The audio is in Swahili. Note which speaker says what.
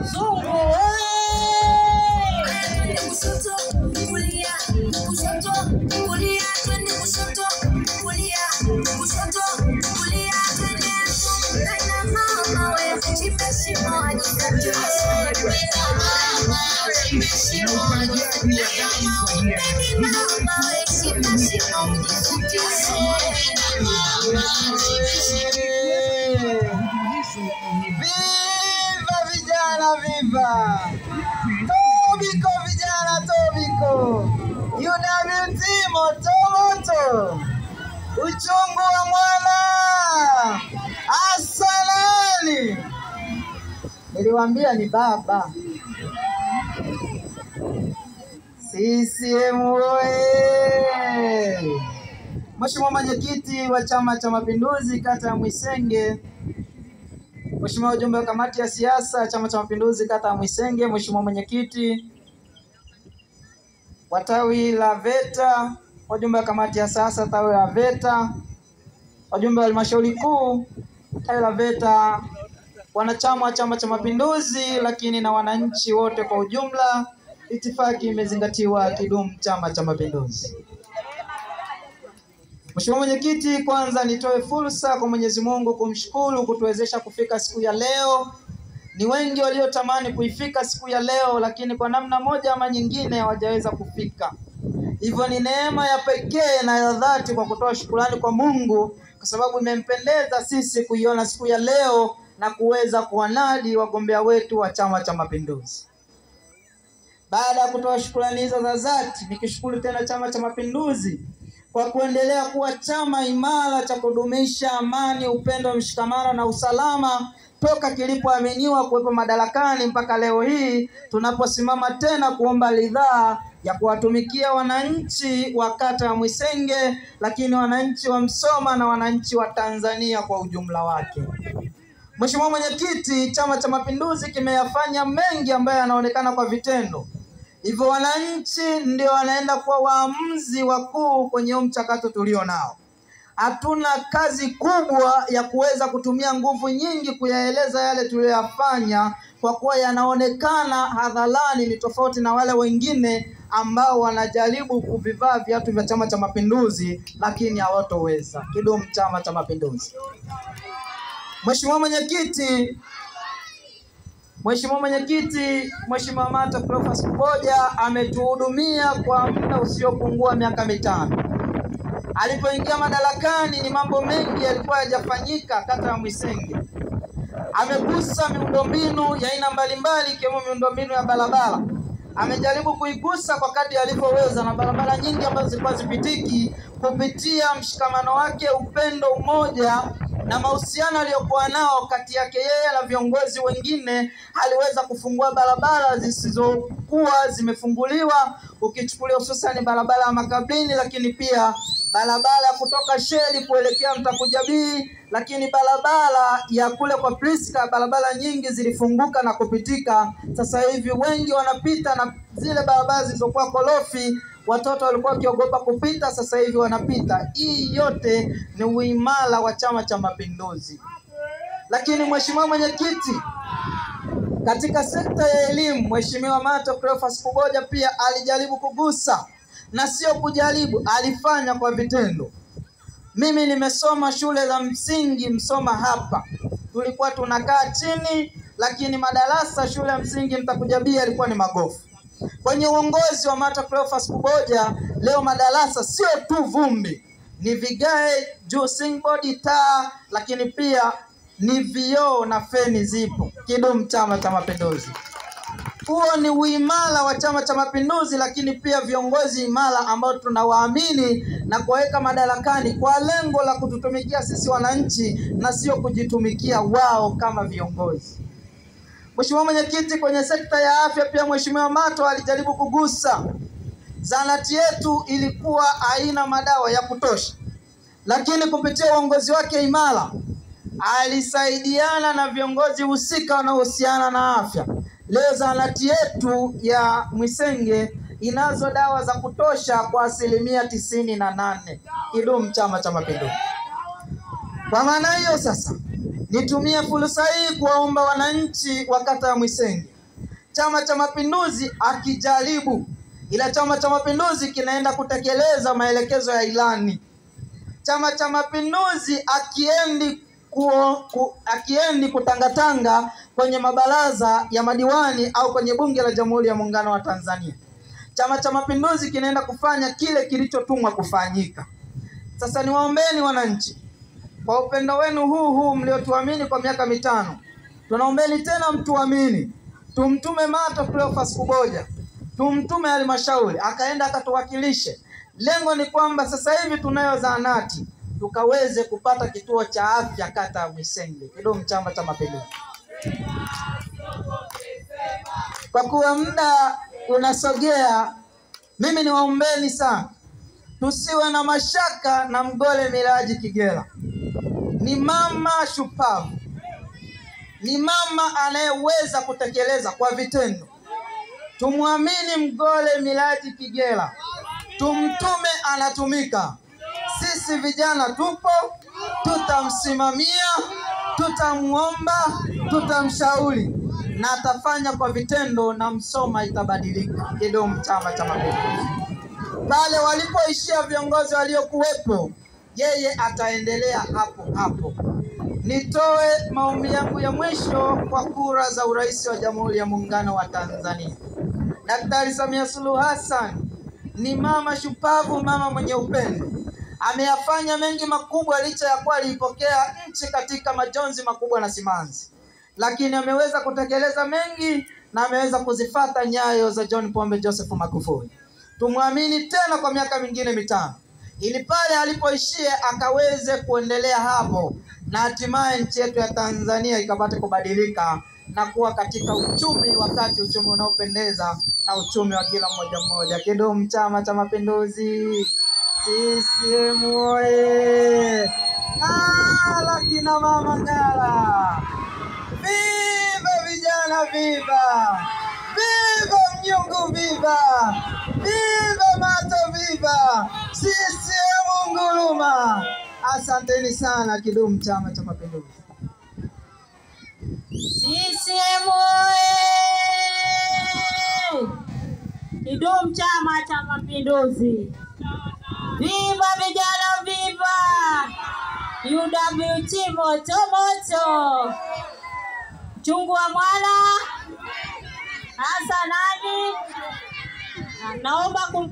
Speaker 1: Zungu viva vijana, viva Tobiko, vijana Tobiko, UWT moto moto, uchungu wa mwana asalani. Niliwaambia ni baba. CCM oye! Mheshimiwa mwenyekiti wa Chama cha Mapinduzi kata ya Mwisenge, Mheshimiwa wajumbe wa kamati ya siasa Chama cha Mapinduzi kata ya Mwisenge, Mheshimiwa mwenyekiti wa tawi la VETA, wajumbe wa kamati ya siasa tawi la VETA, wajumbe wa halmashauri kuu tawi la VETA, wanachama wa Chama cha Mapinduzi, lakini na wananchi wote kwa ujumla, itifaki imezingatiwa. Kidumu Chama cha Mapinduzi. Mheshimiwa mwenyekiti, kwanza nitoe fursa kwa Mwenyezi Mungu kumshukuru kutuwezesha kufika siku ya leo. Ni wengi waliotamani kuifika siku ya leo, lakini kwa namna moja ama nyingine hawajaweza kufika. Hivyo ni neema ya pekee na ya dhati kwa kutoa shukrani kwa Mungu, kwa sababu imempendeza sisi kuiona siku ya leo na kuweza kuwanadi wagombea wetu wa Chama cha Mapinduzi. Baada ya kutoa shukrani hizo za dhati, nikishukuru tena Chama cha Mapinduzi kwa kuendelea kuwa chama imara cha kudumisha amani, upendo, mshikamano na usalama toka kilipoaminiwa kuwepo madarakani mpaka leo hii tunaposimama tena kuomba ridhaa ya kuwatumikia wananchi wa kata ya Mwisenge, lakini wananchi wa Msoma na wananchi wa Tanzania kwa ujumla wake. Mheshimiwa mwenyekiti, Chama cha Mapinduzi kimeyafanya mengi ambayo yanaonekana kwa vitendo. Hivyo wananchi ndio wanaenda kuwa waamuzi wakuu kwenye mchakato tulio nao. Hatuna kazi kubwa ya kuweza kutumia nguvu nyingi kuyaeleza yale tuliyoyafanya, kwa kuwa yanaonekana hadharani, ni tofauti na wale wengine ambao wanajaribu kuvivaa viatu vya Chama cha Mapinduzi lakini hawatoweza. Kidumu Chama cha Mapinduzi. Mheshimiwa mwenyekiti, Mheshimiwa Mata Cleophas Kuboja ametuhudumia kwa muda usiopungua miaka 5. Alipoingia madarakani ni mambo mengi yalikuwa hayajafanyika kata ya Mwisenge. Amegusa miundombinu ya aina mbalimbali ikiwemo miundombinu ya barabara. Amejaribu kuigusa kwa kadri alivyoweza, na barabara nyingi ambazo zilikuwa zipitiki, kupitia mshikamano wake, upendo, umoja na mahusiano aliyokuwa nao kati yake yeye na viongozi wengine, aliweza kufungua barabara zisizokuwa zimefunguliwa, ukichukulia hususan barabara ya Makabrini, lakini pia barabara ya kutoka Sheli kuelekea Mtakujabii, lakini barabara ya kule kwa Priska, barabara nyingi zilifunguka na kupitika. Sasa hivi wengi wanapita, na zile barabara zilizokuwa korofi watoto walikuwa wakiogopa kupita, sasa hivi wanapita. Hii yote ni uimara wa Chama cha Mapinduzi. Lakini Mheshimiwa mwenyekiti, katika sekta ya elimu, Mheshimiwa Mata Cleophas Kuboja pia alijaribu kugusa, na sio kujaribu, alifanya kwa vitendo. Mimi nimesoma shule za msingi Msoma hapa. Tulikuwa tunakaa chini, lakini madarasa shule ya msingi Mtakujabii yalikuwa ni magofu. Kwenye uongozi wa Mata Cleophas Kuboja, leo madarasa sio tu vumbi, ni vigae juu, singboard, taa, lakini pia ni vioo na feni zipo. Kidumu Chama cha Mapinduzi. Huo ni uimara wa Chama cha Mapinduzi, lakini pia viongozi imara ambao tunawaamini na kuweka madarakani kwa lengo la kututumikia sisi wananchi na sio kujitumikia wao kama viongozi. Mheshimiwa mwenyekiti, kwenye sekta ya afya pia Mheshimiwa Mato alijaribu kugusa. Zahanati yetu ilikuwa haina madawa ya kutosha, lakini kupitia uongozi wake imara alisaidiana na viongozi husika wanaohusiana na afya. Leo zahanati yetu ya Mwisenge inazo dawa za kutosha kwa 98%. Kidumu Chama cha Mapinduzi. Kwa maana hiyo sasa Nitumie fursa hii kuwaomba wananchi wa kata ya Mwisenge, Chama cha Mapinduzi akijaribu, ila Chama cha Mapinduzi kinaenda kutekeleza maelekezo ya ilani. Chama cha Mapinduzi akiendi kutangatanga kwenye mabaraza ya madiwani au kwenye bunge la Jamhuri ya Muungano wa Tanzania. Chama cha Mapinduzi kinaenda kufanya kile kilichotumwa kufanyika. Sasa niwaombeni wananchi, kwa upendo wenu huu mliotuamini kwa miaka 5, tunaombeni tena mtuamini. Tumtume Mato Cleophas Kuboja, tumtume halmashauri akaenda akatuwakilishe. Lengo ni kwamba sasa hivi tunayo zahanati, tukaweze kupata kituo cha afya kata ya Mwisenge. Kidumu Chama cha Mapinduzi! Kwa kuwa muda unasogea, mimi niwaombeni sana tusiwe na mashaka na Mgole Miraji Kigela. Ni mama shupavu, ni mama anayeweza kutekeleza kwa vitendo. Tumwamini Mgole Miraji Kigela, tumtume, anatumika. Sisi vijana tupo, tutamsimamia, tutamuomba, tutamshauri, na atafanya kwa vitendo, na Msoma itabadilika. Kidumu Chama cha Mapinduzi! Pale walipoishia viongozi waliokuwepo, yeye ataendelea hapo hapo. Nitoe maombi yangu ya mwisho kwa kura za urais wa Jamhuri ya Muungano wa Tanzania. Daktari Samia Suluhu Hassan ni mama shupavu, mama mwenye upendo. Ameyafanya mengi makubwa, licha ya kuwa alipokea nchi katika majonzi makubwa na simanzi, lakini ameweza kutekeleza mengi na ameweza kuzifata nyayo za John Pombe Joseph Magufuli. Tumwamini tena kwa miaka mingine 5, ili pale alipoishia akaweze kuendelea hapo, na hatimaye nchi yetu ya Tanzania ikapate kubadilika na kuwa katika uchumi, wakati uchumi unaopendeza na uchumi wa kila mmoja mmoja. Kidumu Chama cha Mapinduzi! CCM oye! Ngala kina mama ngala! Viva vijana, viva! Viva Mnyungu, viva! Viva Mato, viva! CCM nguruma! Asanteni sana. Kidumu Chama cha Mapinduzi!
Speaker 2: CCM oye! Kidumu Chama cha Mapinduzi! Viva vijana, viva! UWT moto moto! Chungu wa Mwala Hasanani, naomba